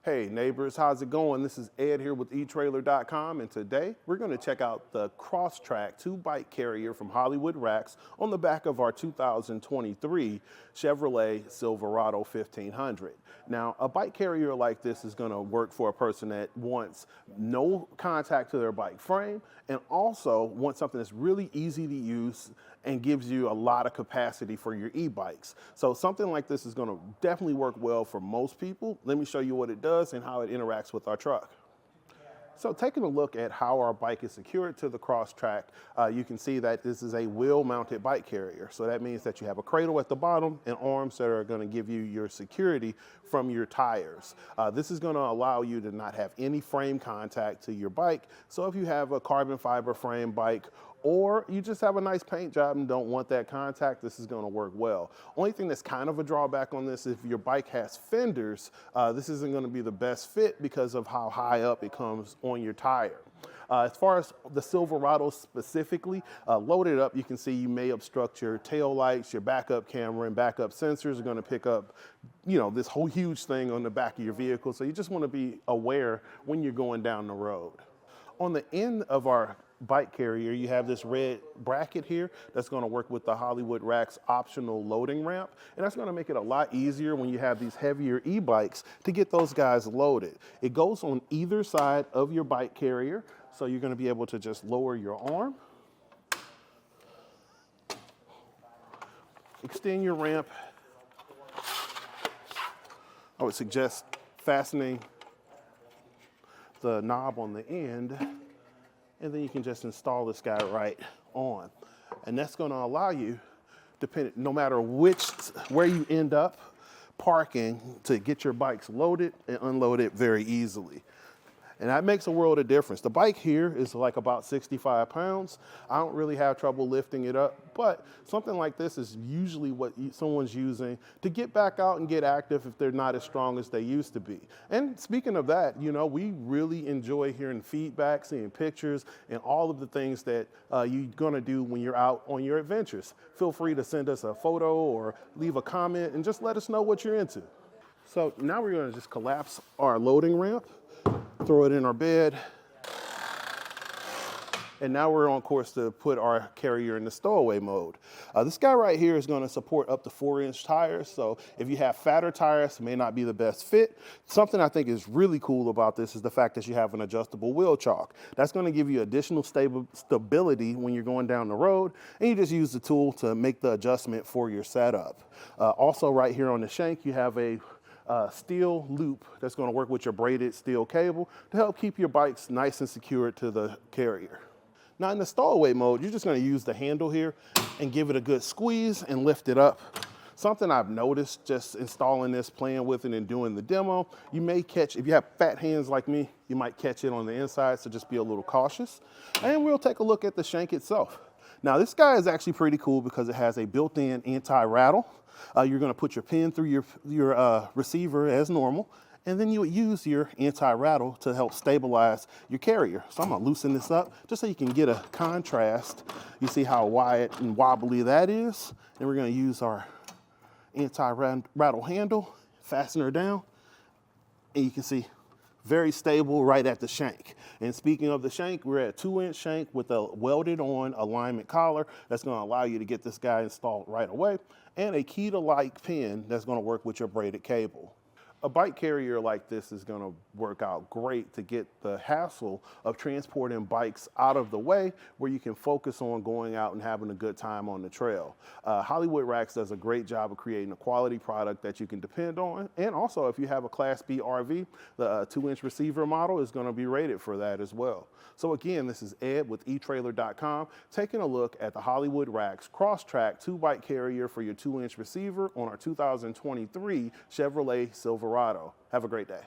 Hey neighbors, how's it going? This is Ed here with etrailer.com, and today we're going to check out the Crosstrack 2-bike carrier from Hollywood Racks on the back of our 2023 Chevrolet Silverado 1500. Now, a bike carrier like this is going to work for a person that wants no contact to their bike frame and also wants something that's really easy to use and gives you a lot of capacity for your e-bikes. So something like this is going to definitely work well for most people. Let me show you what it does and how it interacts with our truck. So taking a look at how our bike is secured to the Crosstrack, you can see that this is a wheel-mounted bike carrier. So that means that you have a cradle at the bottom and arms that are going to give you your security from your tires. This is going to allow you to not have any frame contact to your bike. So if you have a carbon fiber frame bike or you just have a nice paint job and don't want that contact, this is going to work well. Only thing that's kind of a drawback on this, if your bike has fenders, this isn't going to be the best fit because of how high up it comes on your tire. As far as the Silverado specifically, loaded up, you can see you may obstruct your tail lights, your backup camera, and backup sensors are going to pick up, this whole huge thing on the back of your vehicle. So you just want to be aware when you're going down the road. On the end of our bike carrier, you have this red bracket here that's going to work with the Hollywood Racks optional loading ramp, and that's going to make it a lot easier when you have these heavier e-bikes to get those guys loaded. It goes on either side of your bike carrier, so you're going to be able to just lower your arm, extend your ramp. I would suggest fastening the knob on the end, and then you can just install this guy right on. And that's gonna allow you, no matter where you end up parking, to get your bikes loaded and unloaded very easily. And that makes a world of difference. The bike here is like about 65 pounds. I don't really have trouble lifting it up, but something like this is usually what someone's using to get back out and get active if they're not as strong as they used to be. And speaking of that, we really enjoy hearing feedback, seeing pictures, and all of the things that you're gonna do when you're out on your adventures. Feel free to send us a photo or leave a comment and just let us know what you're into. So now we're gonna just collapse our loading ramp, throw it in our bed, and now we're on course to put our carrier in the stowaway mode. This guy right here is going to support up to 4-inch tires, so if you have fatter tires, it may not be the best fit. Something I think is really cool about this is the fact that you have an adjustable wheel chock. That's going to give you additional stability when you're going down the road, and you just use the tool to make the adjustment for your setup. Also right here on the shank, you have a steel loop that's going to work with your braided steel cable to help keep your bikes nice and secure to the carrier. Now in the stowaway mode, you're just going to use the handle here and give it a good squeeze and lift it up. Something I've noticed just installing this, playing with it and doing the demo, you may catch, if you have fat hands like me, you might catch it on the inside, so just be a little cautious. And we'll take a look at the shank itself. Now this guy is actually pretty cool because it has a built-in anti-rattle. You're going to put your pin through your receiver as normal, and then you would use your anti-rattle to help stabilize your carrier. So I'm going to loosen this up just so you can get a contrast. You see how wide and wobbly that is? And we're going to use our anti-rattle handle, fasten her down, and you can see very stable right at the shank. And speaking of the shank, we're at a 2-inch shank with a welded on alignment collar that's going to allow you to get this guy installed right away, and a key to light pin that's going to work with your braided cable. A bike carrier like this is going to work out great to get the hassle of transporting bikes out of the way, where you can focus on going out and having a good time on the trail. Hollywood Racks does a great job of creating a quality product that you can depend on. And also, if you have a Class B RV, the 2-inch receiver model is going to be rated for that as well. So again, this is Ed with etrailer.com, taking a look at the Hollywood Racks Crosstrack 2-bike carrier for your 2-inch receiver on our 2023 Chevrolet Silverado. Have a great day.